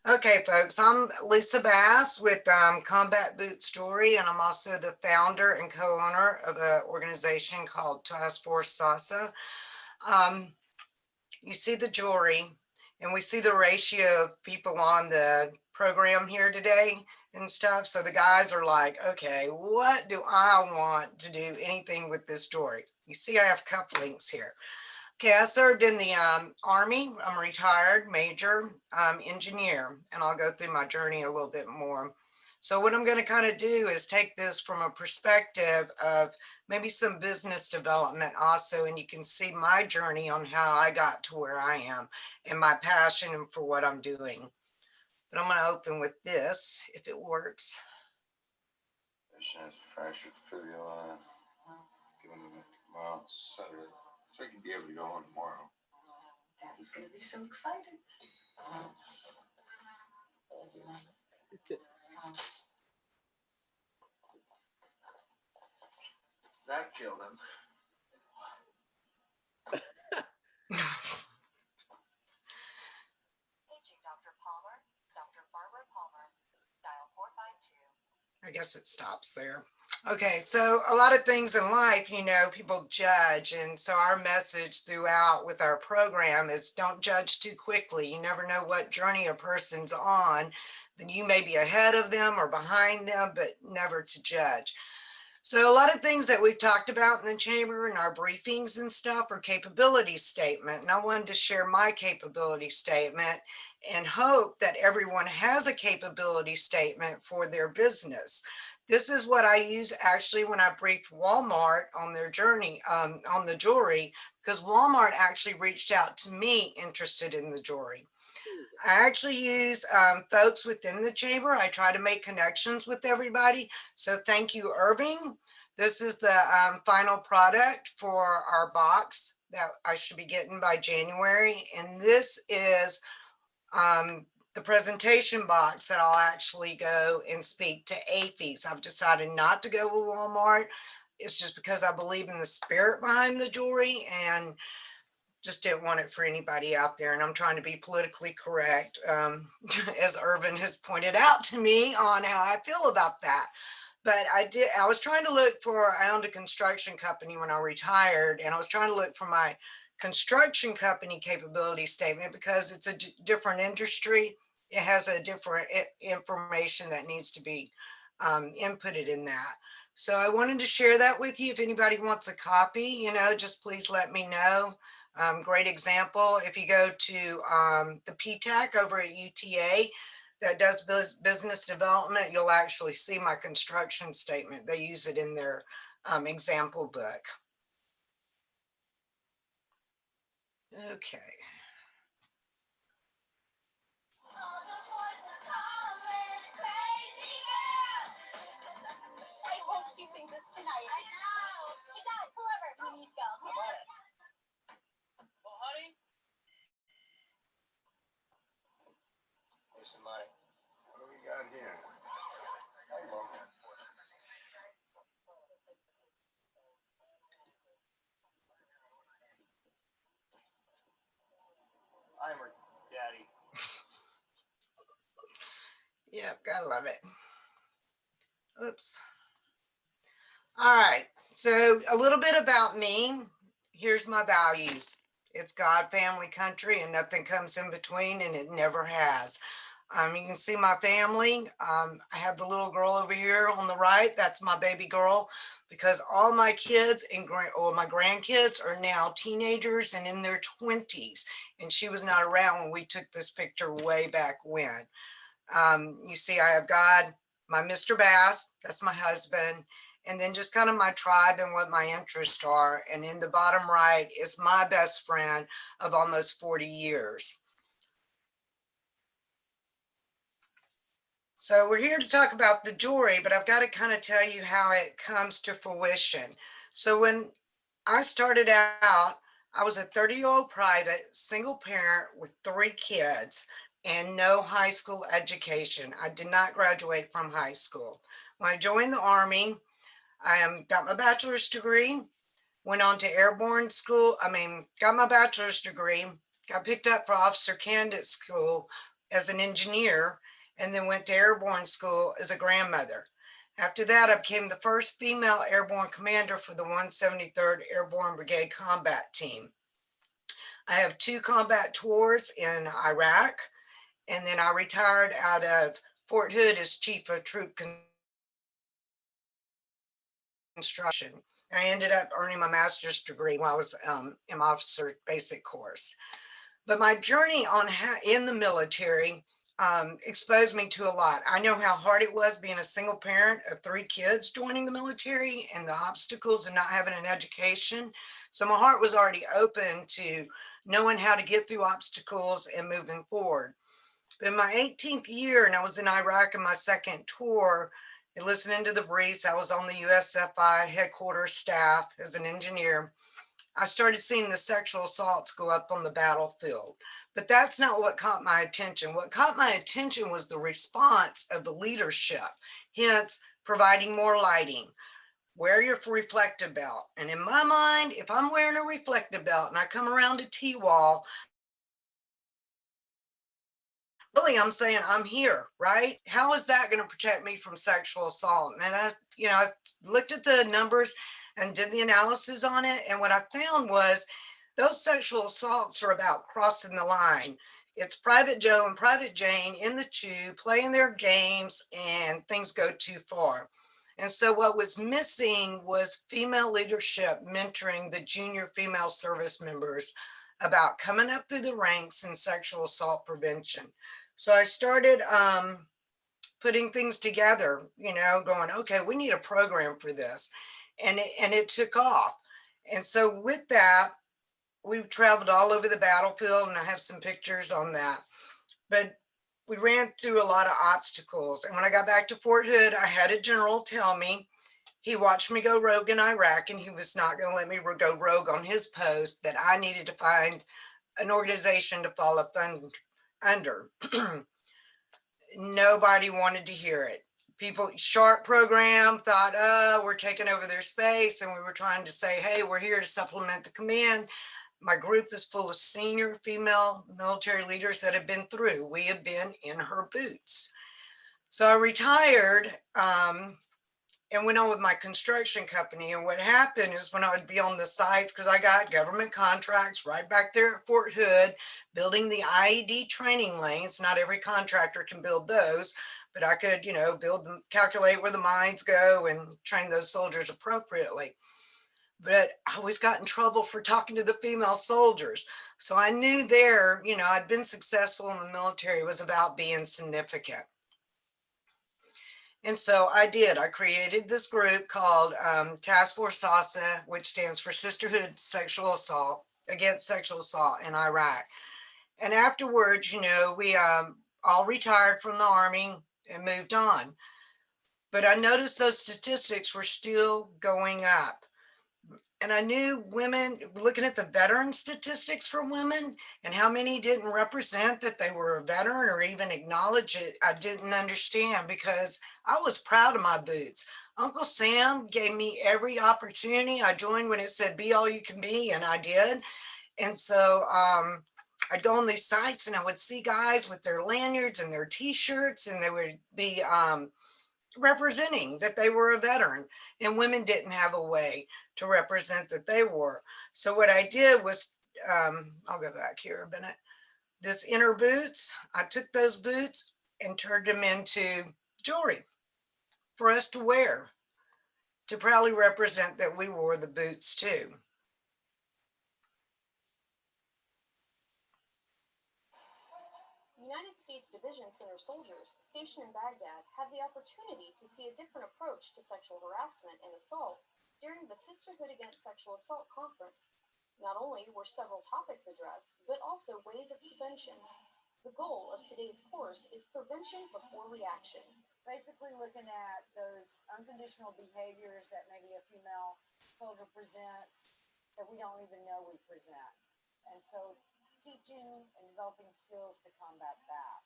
Okay, folks, I'm Lisa Bass with Combat Boots Jewelry, and I'm also the founder and co-owner of an organization called Task Force Sasa. Um, you see the jewelry, and we see the ratio of people on the program here today and stuff. So the guys are like, okay, what do I want to do anything with this jewelry? You see, I have cufflinks here. Okay, I served in the Army. I'm a retired major engineer, and I'll go through my journey a little bit more. So what I'm going to kind of do is take this from a perspective of maybe some business development also, and you can see my journey on how I got to where I am and my passion for what I'm doing. But I'm going to open with this, if it works. Fractured through the line. Well, Saturday. So I can be able to go on tomorrow. Daddy's going to be so excited. That killed him. I guess it stops there. Okay, so a lot of things in life, you know, people judge. And so our message throughout with our program is don't judge too quickly. You never know what journey a person's on. Then you may be ahead of them or behind them, but never to judge. So a lot of things that we've talked about in the chamber and our briefings and stuff are capability statement. And I wanted to share my capability statement and hope that everyone has a capability statement for their business. This is what I use actually when I briefed Walmart on their journey on the jewelry, because Walmart actually reached out to me interested in the jewelry. I actually use folks within the chamber. I try to make connections with everybody. So thank you, Irving. This is the final product for our box that I should be getting by January. And this is the presentation box that I'll actually go and speak to AFIs. I've decided not to go with Walmart. It's just because I believe in the spirit behind the jewelry and just didn't want it for anybody out there. And I'm trying to be politically correct, as Irvin has pointed out to me on how I feel about that. But I was trying to look for, I owned a construction company when I retired, and I was trying to look for my construction company capability statement because it's a different industry. It has a different information that needs to be inputted in that. So I wanted to share that with you. If anybody wants a copy, you know, just please let me know. Great example, if you go to the PTAC over at UTA that does business development, you'll actually see my construction statement. They use it in their example book. Okay. I hope she sings this tonight. I know. Hey, Dad, whoever. We need to go. Well, honey? Listen, Mike, what do we got here? I'm her daddy. Yep, gotta love it. Oops. All right, so a little bit about me. Here's my values. It's God, family, country, and nothing comes in between, and it never has. You can see my family. I have the little girl over here on the right. That's my baby girl, because all my kids and my grandkids are now teenagers and in their 20s, and she was not around when we took this picture way back when. You see, I have God, my Mr. Bass, that's my husband, and then just kind of my tribe and what my interests are. And in the bottom right is my best friend of almost 40 years. So we're here to talk about the jewelry, but I've got to kind of tell you how it comes to fruition. So when I started out, I was a 30-year-old private single parent with 3 kids and no high school education. I did not graduate from high school. When I joined the Army, I got my bachelor's degree, went on to airborne school. Got my bachelor's degree, got picked up for officer candidate school as an engineer and then went to airborne school as a grandmother. After that, I became the first female airborne commander for the 173rd Airborne Brigade Combat Team. I have 2 combat tours in Iraq, and then I retired out of Fort Hood as Chief of Troop Construction. And I ended up earning my master's degree while I was in my officer basic course. But my journey in the military exposed me to a lot. I know how hard it was being a single parent of 3 kids joining the military and the obstacles and not having an education. So my heart was already open to knowing how to get through obstacles and moving forward. But in my 18th year, and I was in Iraq in my 2nd tour, and listening to the briefs, I was on the USFI headquarters staff as an engineer. I started seeing the sexual assaults go up on the battlefield. But that's not what caught my attention. What caught my attention was the response of the leadership, hence providing more lighting. Wear your reflective belt. And in my mind, if I'm wearing a reflective belt and I come around a T-wall, really, I'm saying I'm here, right? How is that going to protect me from sexual assault? And I looked at the numbers and did the analysis on it. And what I found was those sexual assaults are about crossing the line. It's Private Joe and Private Jane in the tube playing their games and things go too far. And so what was missing was female leadership mentoring the junior female service members about coming up through the ranks in sexual assault prevention. So I started putting things together, going, okay, we need a program for this. And it took off. And so with that, we traveled all over the battlefield, and I have some pictures on that. But we ran through a lot of obstacles. And when I got back to Fort Hood, I had a general tell me, he watched me go rogue in Iraq, and he was not going to let me go rogue on his post, that I needed to find an organization to fall up under. Nobody wanted to hear it. People, Sharp program thought, oh, we're taking over their space. And we were trying to say, hey, we're here to supplement the command. My group is full of senior female military leaders that have been through. We have been in her boots. So I retired and went on with my construction company. And what happened is when I would be on the sites, because I got government contracts right back there at Fort Hood, building the IED training lanes. Not every contractor can build those, but I could, build them, calculate where the mines go and train those soldiers appropriately. But I always got in trouble for talking to the female soldiers. So I knew there, I'd been successful in the military. It was about being significant. And so I did. I created this group called Task Force SASA, which stands for Sisterhood Sexual Assault Against Sexual Assault in Iraq. And afterwards, we all retired from the Army and moved on. But I noticed those statistics were still going up. And I knew women, looking at the veteran statistics for women and how many didn't represent that they were a veteran or even acknowledge it, I didn't understand, because I was proud of my boots. Uncle Sam gave me every opportunity. I joined when it said be all you can be, and I did. And so I'd go on these sites and I would see guys with their lanyards and their t-shirts, and they would be representing that they were a veteran, and women didn't have a way to represent that they were. So what I did was, I'll go back here a minute, this inner boots, I took those boots and turned them into jewelry for us to wear, to proudly represent that we wore the boots too. United States Division Center soldiers stationed in Baghdad had the opportunity to see a different approach to sexual harassment and assault during the Sisterhood Against Sexual Assault conference. Not only were several topics addressed, but also ways of prevention. The goal of today's course is prevention before reaction. Basically looking at those unconditional behaviors that maybe a female soldier presents that we don't even know we present. And so teaching and developing skills to combat that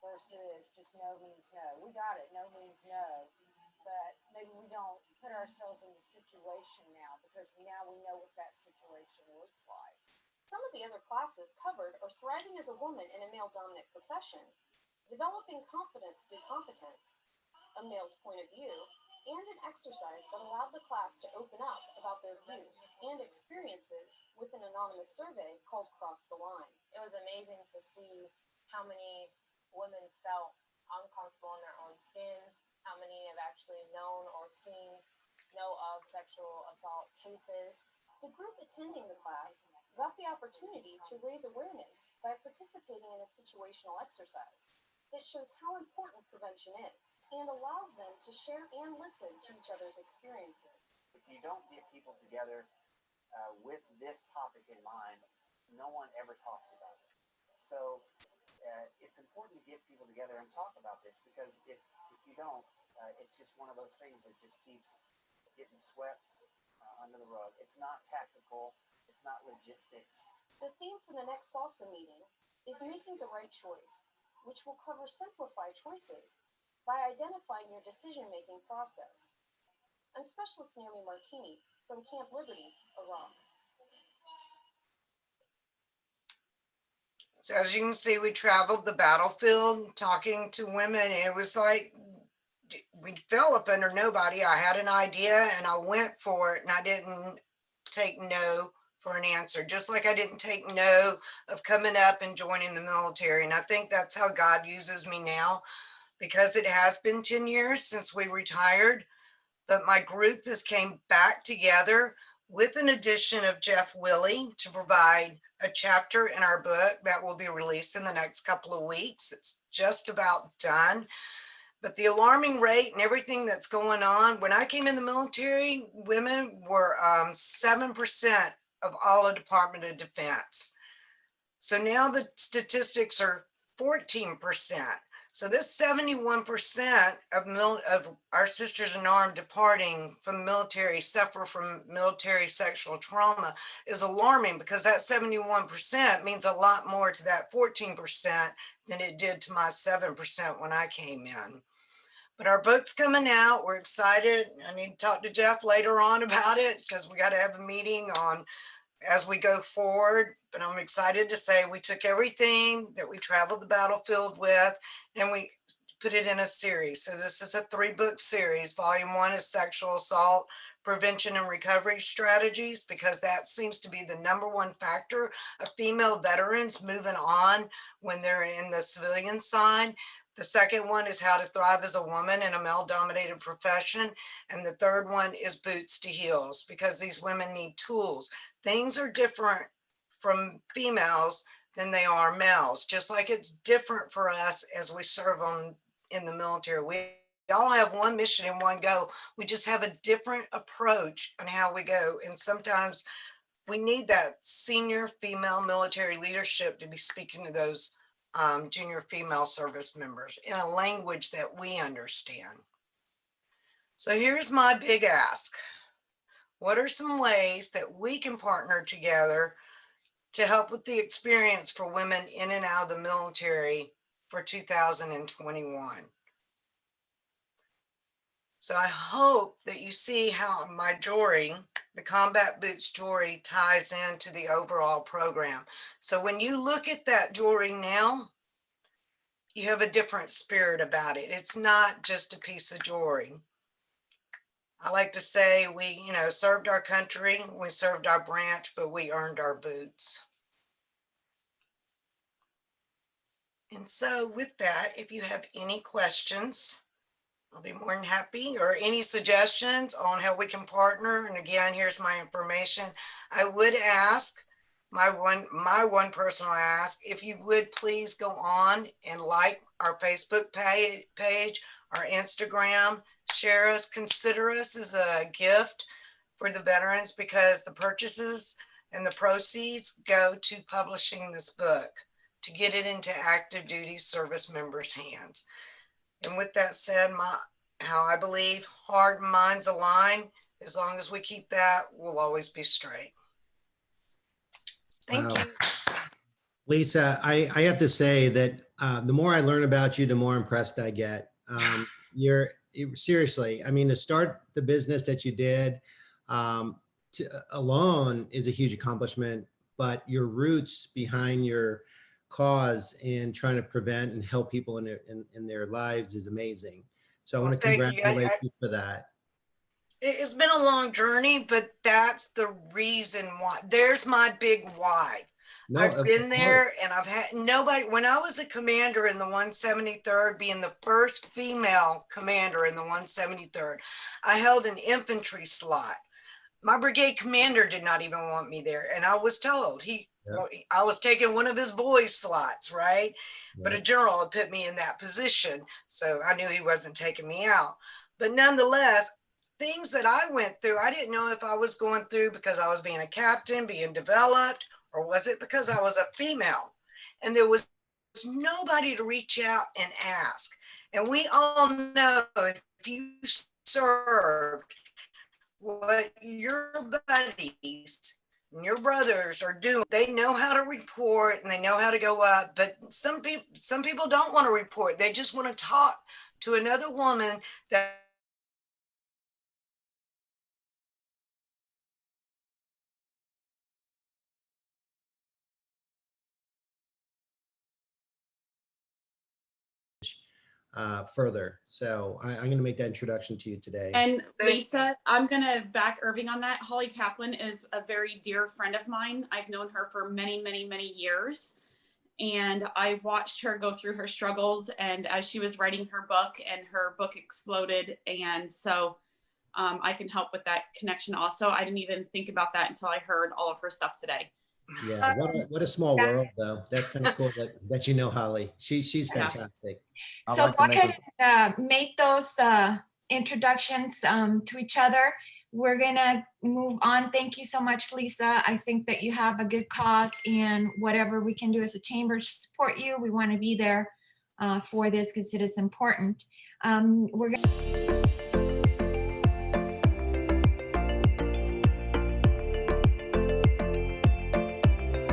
versus just no means no. We got it, no means no. But maybe we don't put ourselves in the situation now because now we know what that situation looks like. Some of the other classes covered are thriving as a woman in a male-dominant profession, developing confidence through competence, a male's point of view, and an exercise that allowed the class to open up about their views and experiences with an anonymous survey called Cross the Line. It was amazing to see how many women felt uncomfortable in their own skin, how many have actually known or know of sexual assault cases. The group attending the class got the opportunity to raise awareness by participating in a situational exercise that shows how important prevention is and allows them to share and listen to each other's experiences. If you don't get people together with this topic in mind, no one ever talks about it. So it's important to get people together and talk about this, because if you don't, it's just one of those things that just keeps getting swept under the rug. It's not tactical. It's not logistics. The theme for the next salsa meeting is making the right choice, which will cover simplify choices by identifying your decision-making process. I'm Specialist Naomi Martini from Camp Liberty, Iraq. So as you can see, we traveled the battlefield talking to women. And it was like we fell up under nobody. I had an idea and I went for it, and I didn't take no for an answer, just like I didn't take no of coming up and joining the military. And I think that's how God uses me now, because it has been 10 years since we retired, but my group has came back together with an addition of Jeff Willey to provide a chapter in our book that will be released in the next couple of weeks. It's just about done. But the alarming rate and everything that's going on, when I came in the military, women were 7% of all of Department of Defense. So now the statistics are 14%. So this 71% of our sisters in arms departing from the military suffer from military sexual trauma is alarming, because that 71% means a lot more to that 14% than it did to my 7% when I came in. But our book's coming out. We're excited. I need to talk to Jeff later on about it, because we got to have a meeting on as we go forward. But I'm excited to say we took everything that we traveled the battlefield with and we put it in a series. So this is a 3-book series. Volume 1 is sexual assault prevention and recovery strategies, because that seems to be the #1 factor of female veterans moving on when they're in the civilian side. The second one is how to thrive as a woman in a male-dominated profession. And the third one is boots to heels, because these women need tools. Things are different from females than they are males, just like it's different for us as we serve in the military. We all have one mission and one goal. We just have a different approach on how we go. And sometimes we need that senior female military leadership to be speaking to those junior female service members in a language that we understand. So here's my big ask. What are some ways that we can partner together to help with the experience for women in and out of the military for 2021? So I hope that you see how my jewelry, the combat boots jewelry, ties into the overall program. So when you look at that jewelry now, you have a different spirit about it. It's not just a piece of jewelry. I like to say we, served our country, we served our branch, but we earned our boots. And so with that, if you have any questions, I'll be more than happy, or any suggestions on how we can partner. And again, here's my information. I would ask, my one personal ask, if you would please go on and like our Facebook page, our Instagram, share us, consider us as a gift for the veterans, because the purchases and the proceeds go to publishing this book to get it into active duty service members' hands. And with that said, how I believe heart and minds align, as long as we keep that, we'll always be straight. Thank you. Lisa, I have to say that the more I learn about you, the more impressed I get. Seriously, I mean, to start the business that you did alone is a huge accomplishment, but your roots behind your cause in trying to prevent and help people in their lives is amazing. So I Well, want to thank you. congratulate you for that. It's been a long journey, but that's the reason why. There's my big why. No, I've of been course. there and I've had nobody. When I was a commander in the 173rd, being the first female commander in the 173rd, I held an infantry slot. My brigade commander did not even want me there. And I was told I was taking one of his boys' slots, right? But a general had put me in that position. So I knew he wasn't taking me out. But nonetheless, things that I went through, I didn't know if I was going through because I was being a captain, being developed, or was it because I was a female? And there was nobody to reach out and ask. And we all know if you served, what your buddies and your brothers are doing, they know how to report and they know how to go up. But some people don't want to report. They just want to talk to another woman that further. So I'm going to make that introduction to you today. And Lisa, I'm going to back Irving on that. Holly Kaplan is a very dear friend of mine. I've known her for many, many, many years. And I watched her go through her struggles. And as she was writing her book, and her book exploded. And so I can help with that connection also. I didn't even think about that until I heard all of her stuff today. Yeah, what a small world though. That's kind of cool that you know Holly. She's fantastic. So go ahead and make those introductions to each other. We're gonna move on. Thank you so much, Lisa. I think that you have a good cause, and whatever we can do as a chamber to support you, we want to be there for this because it is important. We're gonna